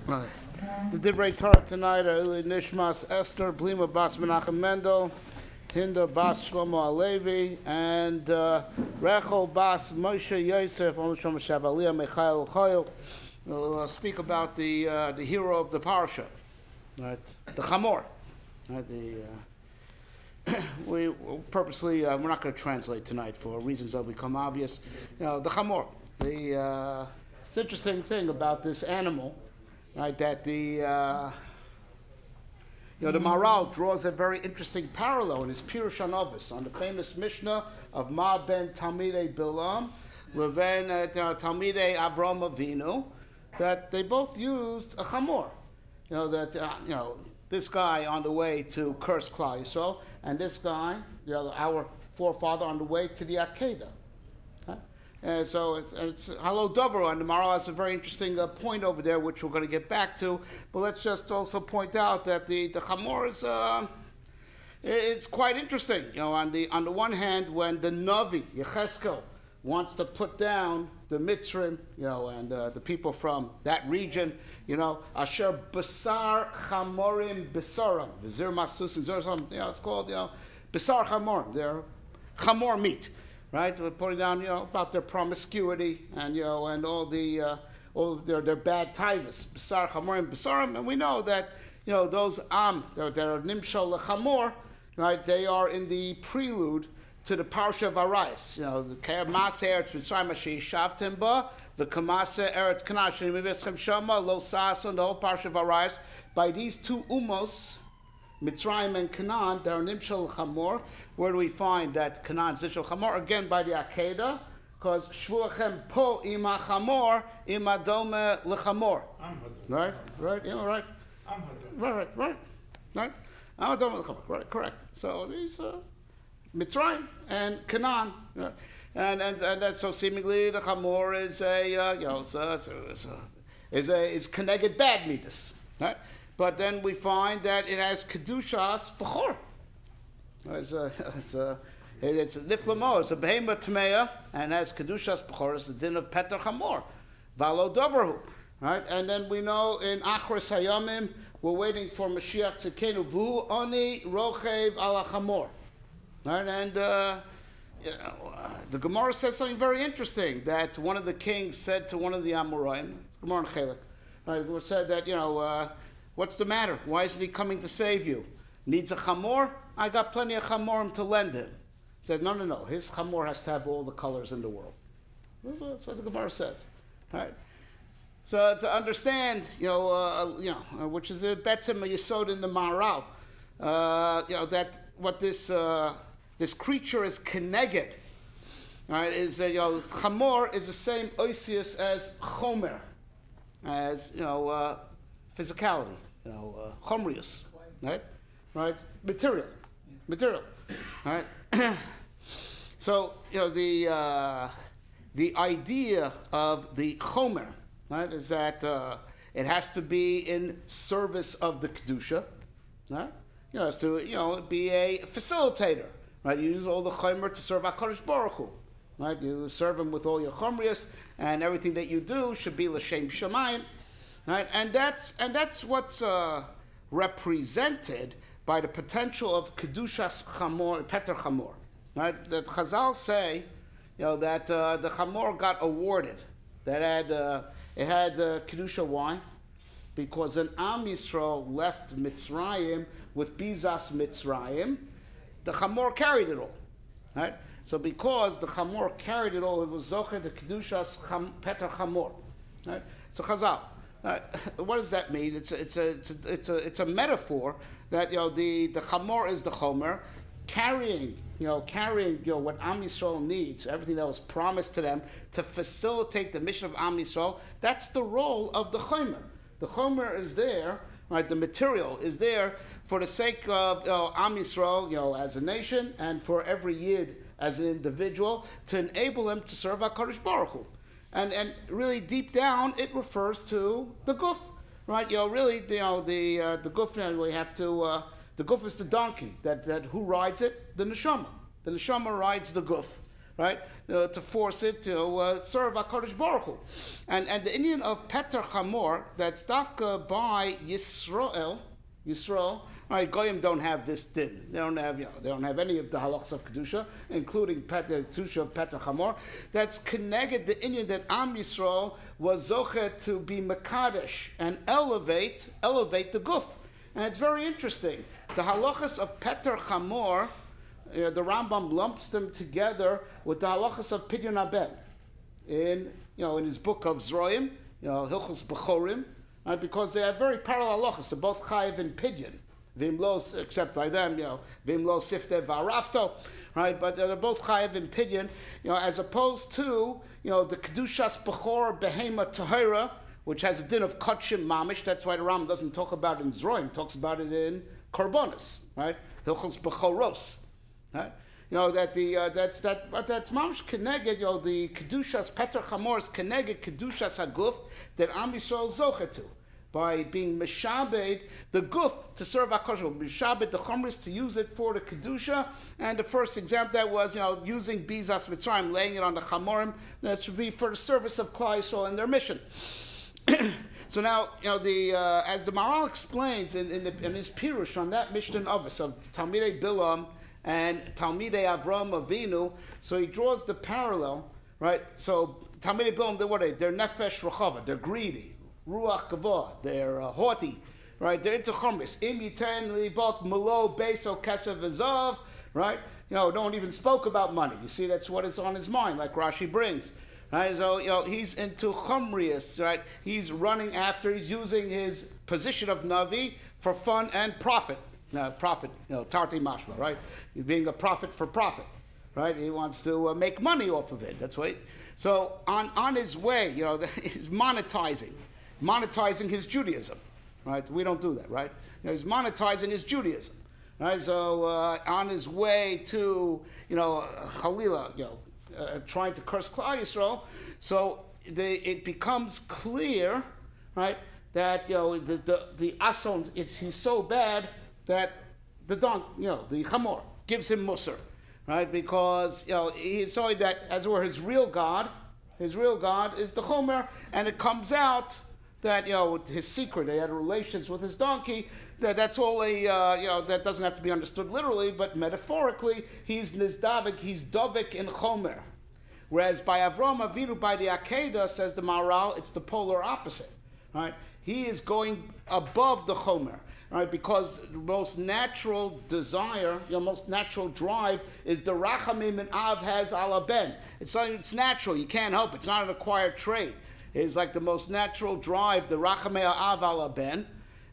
Right. The Divrei Torah tonight are Eli Nishmas Esther, Blima Bas Menachem Mendel, Hinda Bas Shlomo Alevi, and Rechel Bas Moshe Yosef, Om Shom Shavaliyah Mechael Choyel. We'll speak about the hero of the parsha, right? The Chamor. Right? We purposely we're not going to translate tonight for reasons that will become obvious. You know, the Chamor. It's an interesting thing about this animal. Right, that the Maharal draws a very interesting parallel in his Pirush HaNovis on the famous Mishnah of Ma ben Talmidei Bilam, Leven Talmidei Avram Avinu, that they both used a chamor. This guy on the way to curse Klal Yisrael, and this guy, our forefather, on the way to the Akedah. So it's Halo Dover, and the Maharal has a very interesting point over there, which we're going to get back to. But let's just also point out that the Chamor is it's quite interesting. On the one hand, when the Navi Yecheskel wants to put down the Mitzrim, and the people from that region, Asher Basar Chamorim Besaram, Vizir Masus and it's called Basar Chamorim. They're Chamor meat. Right, we're putting down, about their promiscuity and and all their bad tivus, Basar Chamorim Basarim, and we know that those that are Nimshal Lechamor, right? They are in the prelude to the Parsha of Arayis. The Kamase Eretz Mitzrayim Asher Yishavtem Ba, the Kamase Eretz Canaan Asher Miveschem Shama Lo Sason, the whole Parsha of Arayis. By these two umos, Mitzrayim and Canaan, they're Nimshal Chamor. Where do we find that Canaan is Nimshal Chamor? Again, by the Akedah, because Shvuachem po ima Chamor, ima dome lechamor. Right? Right. Amadome lechamor. Right, correct. So these Mitzrayim and Canaan, and that's so seemingly the Chamor is is Keneged bad midas, right? But then we find that it has Kedushas Bechor. It's a Niflamo, it's a Behema Tmeya, and has Kedushas Bechor, it's the din of Peter Chamor. Valo Doverhu. Right? And then we know in Achros Hayamim, we're waiting for Mashiach Tzidkenu, Vu Oni Rochev Ala Chamor. Right? And the Gemara says something very interesting, that one of the kings said to one of the Amoraim, Gemara and Chelik, right? It said that, what's the matter? Why isn't he coming to save you? Needs a chamor? I got plenty of chamorim to lend him. He said, no. His chamor has to have all the colors in the world. That's what the Gemara says. All right. So to understand, which is a betzim a yesod in the Maharal, that what this creature is keneged, right? Is that chamor is the same oisius as chomer, as physicality. Chomrius, right? Material, right? So the idea of the chomer, right, is that it has to be in service of the kedusha, right? It has to be a facilitator, right? You use all the chomer to serve HaKadosh Baruch Hu, right? You serve him with all your chomrius, and everything that you do should be l'shem shamayim. Right? And that's what's represented by the potential of Kedushas Chamor, Peter Chamor. Right? That Chazal say, that the Chamor got awarded. That it had Kedusha. Why? Because an Am Yisrael left Mitzrayim with Bizas Mitzrayim, the Chamor carried it all. Right? So because the Chamor carried it all, it was Zocher the Kedushas Peter Chamor. Right? So Chazal. What does that mean? It's a metaphor that the chamor is the chomer, carrying what Am Yisrael needs, everything that was promised to them to facilitate the mission of Am Yisrael. That's the role of the chomer. The chomer is there, right? The material is there for the sake of Am Yisrael, as a nation, and for every yid as an individual, to enable him to serve HaKadosh Baruch Hu. And really deep down, it refers to the guf, right? Really, the guf. We have to. The guf is the donkey. That who rides it? The neshama. The neshama rides the guf, right? To force it to serve HaKadosh Baruch Hu. And the Indian of Peter Chamor, that's dafka by Yisrael, right? Goyim don't have this din. They don't have any of the halachas of kedusha, including the kedusha of Peter Chamor. That's connected the Indian that Am Yisrael was zochet to be mekadesh and elevate the guf. And it's very interesting. The halachas of Peter Chamor, the Rambam lumps them together with the halachas of Pidyon Haben in his book of Zroim, Hilchos Bechorim, right? Because they have very parallel halachas. They're both chayiv and Pidyon. Vimlo, except by them, Vimlo Sifte Varafto, right? But they're both chayiv and Pidyon, as opposed to, the Kedushas Bechor Behema Tahira, which has a din of Kotshim Mamish. That's why the Rambam doesn't talk about it in Zroim, talks about it in Korbanos, right? Hilchos Bechoros, right? That's Mamish Keneged, the Kedushas Peter Chamor's Keneged Kedushas Haguf that Am Yisrael Zoche to, by being Meshabed, the Guf to serve HaKadosh, Meshabed, the Chomris to use it for the Kedusha. And the first example that was, using Bizas Mitzrayim, laying it on the Chamorim, that should be for the service of Klal Yisrael and their mission. So now, as the Maharal explains in his Pirush on that Mishnah Avos of Talmidei Bilam and Talmidei Avram Avinu, so he draws the parallel, right? So Talmidei Bilam, they're nefesh rachava, they're greedy, ruach kavod, they're haughty, right? They're into chomris. Im yiten libot malo beso kesev v'zav, right? Don't even spoke about money. You see, that's what is on his mind, like Rashi brings. Right, so he's into chumrius, right? He's running after. He's using his position of navi for fun and profit. Profit, tarti mashma, right? He's being a prophet for profit, right? He wants to make money off of it. That's why. So on his way, he's monetizing his Judaism, right? We don't do that, right? He's monetizing his Judaism, right? So on his way to, Halila, trying to curse Klal Yisrael, so it becomes clear, right, that the ason, he's so bad that the chamor gives him musar, right, because he saw that as it were his real god is the chomer, and it comes out that his secret, he had relations with his donkey. That's all that doesn't have to be understood literally, but metaphorically, he's nizdavik, he's dovik in chomer. Whereas by Avram Avinu, by the Akedah, says the Maharal, it's the polar opposite, right? He is going above the chomer, right? Because the most natural desire, most natural drive is the rachamim and Av has ala ben. It's natural. You can't help it. It's not an acquired trait. It's like the most natural drive, the rachamei Av ala ben.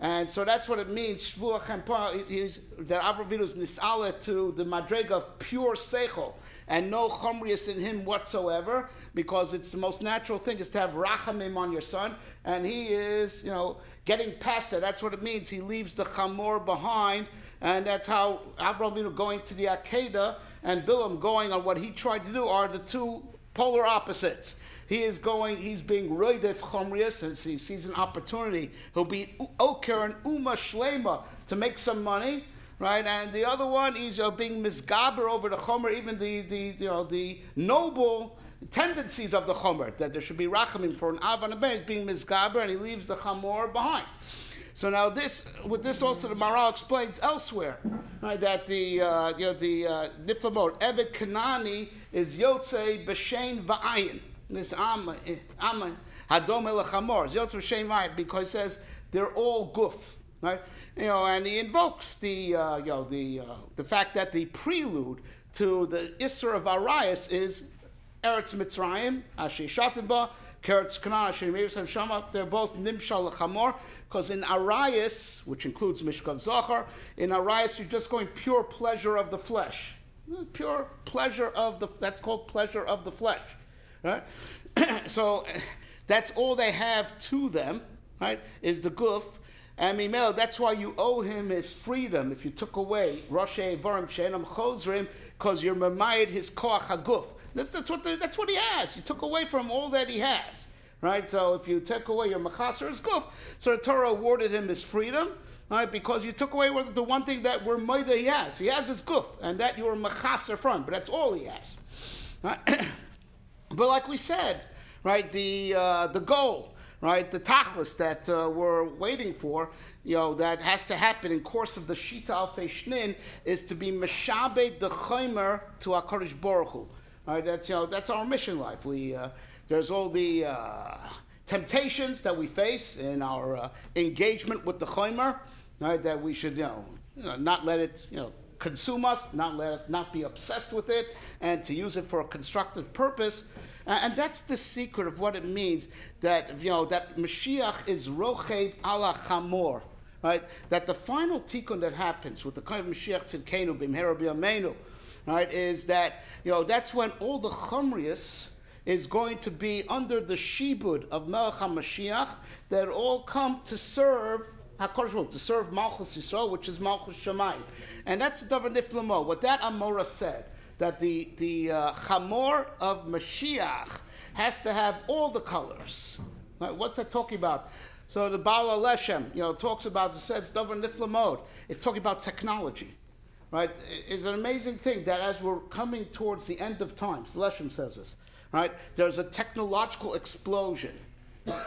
And so that's what it means. Shvuach Chempa is that Avram Avinu is nisala to the madrega of pure seichel and no chomrius in him whatsoever, because it's the most natural thing is to have rachamim on your son, and he is, getting past it. That's what it means. He leaves the chamor behind, and that's how Avram Avinu going to the Akedah and Bilam going on what he tried to do are the two polar opposites. He's being roidef chomrius, and he sees an opportunity. He'll be oker and uma shlema to make some money, right? And the other one, he's being misgaber over the chomer, even the noble tendencies of the chomer, that there should be rachamim for an av and a ben, is being misgaber, and he leaves the chamor behind. So now with this also the Maharal explains elsewhere, right, that the niflamot Eved Kanani is yotzei b'shein va'ayin. This Am Hadom El Chamor, Yotz B'Shem Vayit, because he says they're all guf, right? And he invokes the fact that the prelude to the Isser of Arayas is Eretz Mitzrayim, Asher Shatimba, Keretz Canaan, Asher Mirzam Shama. They're both Nimshal Chamor, because in Arayas, which includes Mishkav Zachar, in Arayas you're just going pure pleasure of the flesh, pure pleasure that's called pleasure of the flesh. Right? So that's all they have to them, right, is the guf. And Mimel, that's why you owe him his freedom. If you took away Roshei Varim Sheinam Chozrim, because you're mamayed his koach haguf. That's what he has. You took away from him all that he has. Right? So if you took away your machaser his guf, so the Torah awarded him his freedom, right, because you took away the one thing that we're maida he has. He has his guf, and that you were machaser from, but that's all he has. Right? But like we said, right, the goal, right, the tachlis that we're waiting for, that has to happen in course of the Shita Alfei Shnin, is to be meshabed the chomer to HaKadosh Baruch Hu. Right, that's our mission life. There's all the temptations that we face in our engagement with the chomer, right, that we should, not let it, consume us, not let us not be obsessed with it, and to use it for a constructive purpose. And that's the secret of what it means that, that Mashiach is rochev ala chamor, right? That the final tikkun that happens with the kind of Mashiach tzidkenu b'mhera b'yameinu, right, is that, that's when all the chomrius is going to be under the shibud of Melech HaMashiach, that all come to serve HaKadosh Baruch Hu, to serve Malchus Yisrael, which is Malchus Shamayim. And that's the Davar Niflamo. What that Amora said, that the Chamor of Mashiach has to have all the colors. Right? What's that talking about? So the Baal Leshem, talks about, it says Davar Niflamo. It's talking about technology. Right? It's an amazing thing that as we're coming towards the end of times, Leshem says this, right? There's a technological explosion.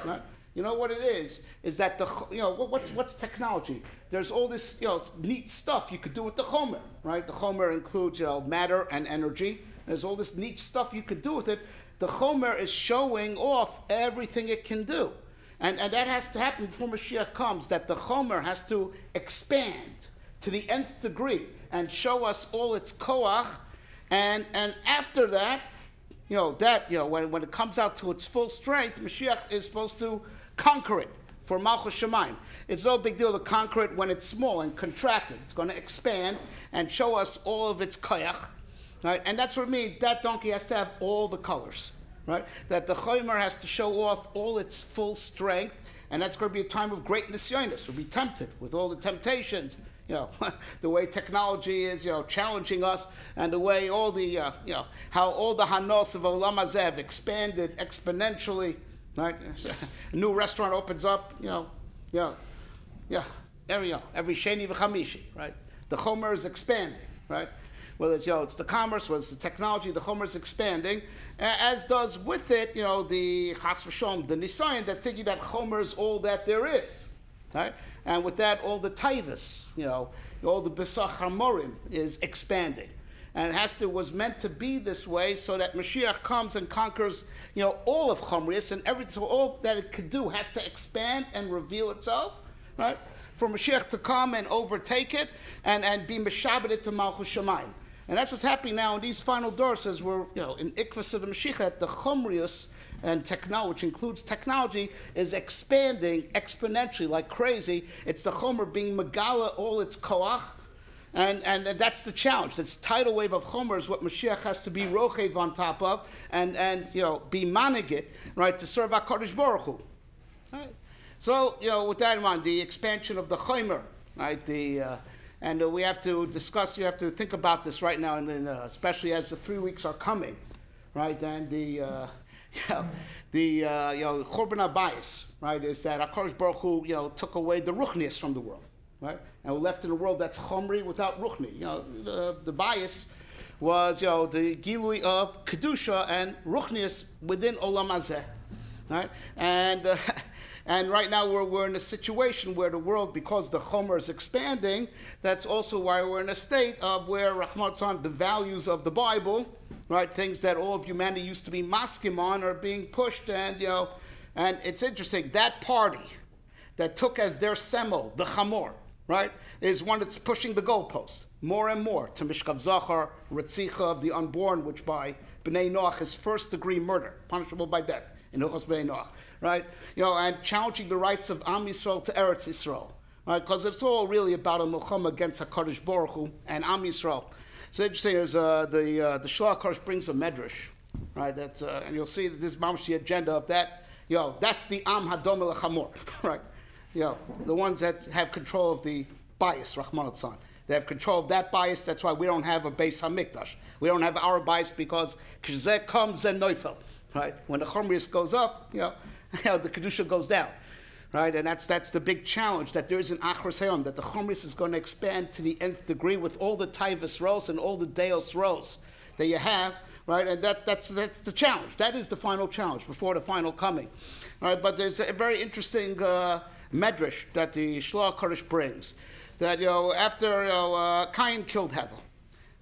Right? You know what it is that what's technology? There's all this, neat stuff you could do with the chomer, right? The chomer includes, matter and energy. There's all this neat stuff you could do with it. The chomer is showing off everything it can do. And that has to happen before Mashiach comes, that the chomer has to expand to the nth degree and show us all its koach. And after that, when it comes out to its full strength, Mashiach is supposed to conquer it for Malchus Shamayim. It's no big deal to conquer it when it's small and contracted. It's going to expand and show us all of its koyach, right? And that's what it means. That donkey has to have all the colors, right? That the chomer has to show off all its full strength, and that's going to be a time of great nisyonis. We'll be tempted with all the temptations, the way technology is, challenging us, and the way all the, how all the hanos of Olam Hazeh have expanded exponentially. Right, a new restaurant opens up. Every sheni v'chamishi. Right, the chomer is expanding. Right, whether it's the commerce, whether it's the technology, the chomer is expanding, as does with it, the chas v'shom, the nisayon, that thinking that chomer is all that there is. Right, and with that, all the taivas, all the besach hamorim is expanding. And it was meant to be this way so that Mashiach comes and conquers, all of Chomrius, and everything, so all that it could do has to expand and reveal itself, right? For Mashiach to come and overtake it and be Meshabed to Malchus Shamayim. And that's what's happening now in these final doors as we're, in Ikvas of the Mashiach, that the Chomrius and technology, which includes technology, is expanding exponentially like crazy. It's the Chomer being Megala all its koach. And that's the challenge. This tidal wave of chomer is what Mashiach has to be rochev on top of, and be manigit, right, to serve HaKadosh Baruch Hu. Right? So, with that in mind, the expansion of the chomer, right, and we have to discuss, you have to think about this right now, and especially as the 3 weeks are coming, right, and the Chorban HaBayis, right, is that HaKadosh Baruch Hu, took away the ruchnius from the world. Right? And we're left in a world that's chomri without ruchni. The bias was, the gilui of kedusha and ruchnius within olam hazeh, right? And right now we're in a situation where the world, because the chomer is expanding, that's also why we're in a state of where Rahmat Zan, the values of the Bible, right, things that all of humanity used to be maskim on, are being pushed, and and it's interesting, that party that took as their semel the chamor, right, is one that's pushing the goalpost more and more to Mishkav Zachar, Retzicha of the unborn, which by Bnei Noach is first-degree murder, punishable by death in Hilchos Bnei Noach, right? And challenging the rights of Am Yisrael to Eretz Yisrael, right? Because it's all really about a milchama against HaKadosh Baruch Hu and Am Yisrael. So interesting is the Shloah HaKadosh brings a medrash, right? That's and you'll see that this is the agenda of that. That's the Am Hadom El Chamor, right? The ones that have control of the bias, Rahman al-San. They have control of that bias. That's why we don't have a Beis HaMikdash. We don't have our bias because K'zeh comes and Neufel, right? When the Chomrius goes up, the Kedusha goes down, right? And that's the big challenge, that there is an Achros Hayom, that the Chomrius is going to expand to the nth degree with all the Taivas roles and all the Deos roles that you have right? And that's the challenge. That is the final challenge before the final coming, right? But there's a very interesting medrash that the Shloah Kodesh brings, that after Cain killed Hevel,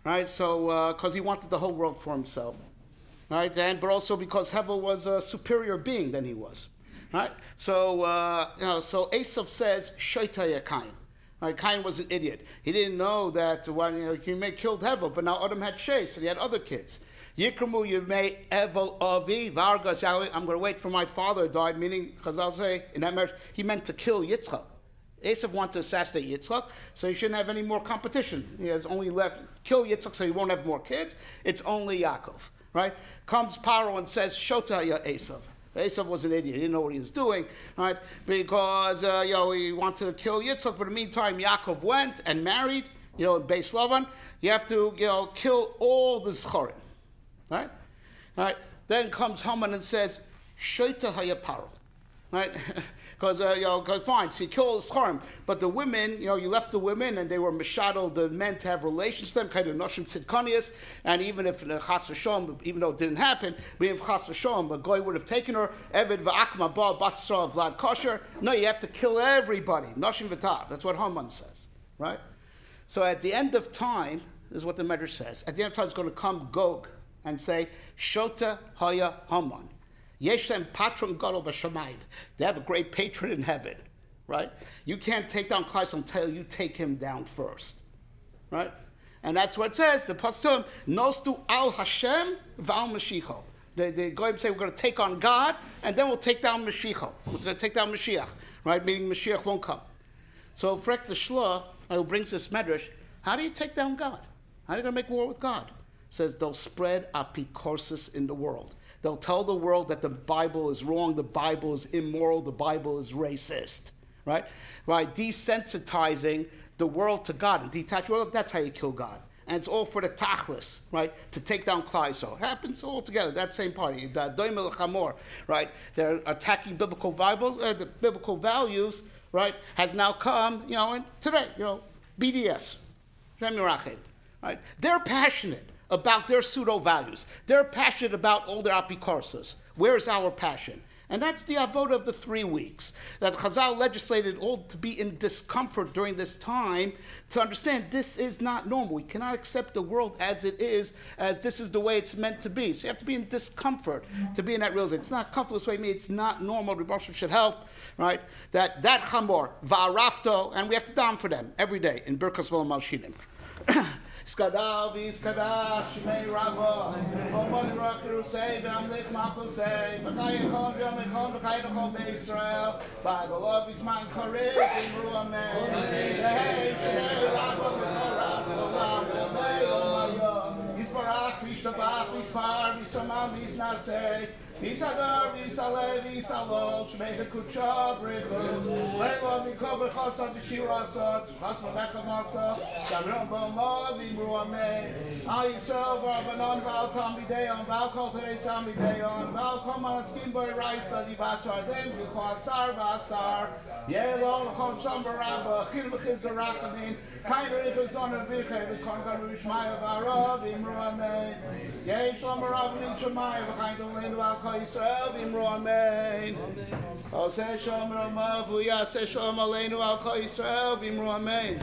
right? So because he wanted the whole world for himself, right? But also because Hevel was a superior being than he was, right? So so Esav says Shoitaya Cain. Right, Cain was an idiot. He didn't know that when he may killed Hevel, but now Adam had Shei, so he had other kids. Yikramu Yimei Evel Avi Vargas. I'm going to wait for my father died. Meaning, Chazal say in that marriage, he meant to kill Yitzchak. Esav wanted to assassinate Yitzchak, so he shouldn't have any more competition. He has only left kill Yitzchak, so he won't have more kids. It's only Yaakov. Right? Comes Paro and says Shota Ya Esav. Esav was an idiot. He didn't know what he was doing, right? Because he wanted to kill Yitzchak, but in the meantime, Yaakov went and married, in Beis Lavan. You have to, kill all the Zcharim, right? Right? Then comes Haman and says, Shoita Hayaparo, right? Because fine, so you kill all the Zcharim, but the women, you left the women and they were mishadol the men to have relations with them, kind of noshim tzidkanias, and even if chas v'shom, even though it didn't happen, but even if chas v'shom, a goy would have taken her, eved v'akma ba basra vlad kosher. No, you have to kill everybody, noshim v'tav. That's what Haman says, right? So at the end of time, this is what the Medrash says. At the end of time, it's going to come Gog and say, Shota Haya Haman. Yeshem Patron Gadol b'Shamayim. They have a great patron in heaven, right? You can't take down Klai until you take him down first, right? And that's what it says. The Pasuk Nostu al Hashem v'al Mashiach. They go and say we're going to take on God, and then we'll take down Mashiach. We're going to take down Mashiach, right? Meaning Mashiach won't come. So Frek the Shloah, who brings this medrash, how do you take down God? How are you going to make war with God? It says they'll spread apikorsis in the world. They'll tell the world that the Bible is wrong, the Bible is immoral, the Bible is racist, right? Right, desensitizing the world to God and detach the world, that's how you kill God. And it's all for the tachlis, right? To take down Klai. So it happens all together, that same party. The Doimel Chamor, right? They're attacking biblical Bible, the biblical values, right? Has now come, and today, BDS, right? They're passionate about their pseudo-values. They're passionate about all their apikorsas. Where's our passion? And that's the avoda of the 3 weeks, that Chazal legislated all to be in discomfort during this time to understand this is not normal. We cannot accept the world as it is, as this is the way it's meant to be. So you have to be in discomfort to be in that realization. It's not comfortable this way. It's not normal. The Rebbe should help, right? That chamor, va'arafto, and we have to daven for them every day in Birkas V'Malshinim. Skadav Iskadav Shmei Rabba Omon Rakirusei V'Amlich Machusei V'chayechon V'Yomechon V'chayechon B'Yisrael V'Agolov Yisman Karev V'Imru Amen V'Hei Shmei Rabba V'Norach V'Olam V'Mei Omayom Yisbarach V'Yishtabach V'Yishpar V'Yisomam V'Yisnasei V'Yisadar V'Yisaleh V'Yisalo Shmei V'Kutsha V'Richu Le'lo V'Yikol V'Chosad V'Shirasad V'Chasma V'Chamasa Damron B'Omah V'Imru Amen Al Yisrael V'Rabanon V'Al Talmideon V'Al Kol Terei Talmideon V'Al Kol Manaskim B'Y Raisa D'Basar Dem V'Chol Asar V'Asar Ye'lo L'chom Shom B'Rabba Chil V'Chiz D'Rachamim Kain V'Richu Zon V'Viche V'Kon Garu Shmaya V'Ara V'Imru Amen Ye'e Shlom B'Rabba Min Shemaya V'Chain D'Oleinu V'Al Yisrael V'Imru Amen. Oseh Shalom Ramav V'Yaseh Shalom Aleinu Al Kol Yisrael V'Imru Amen.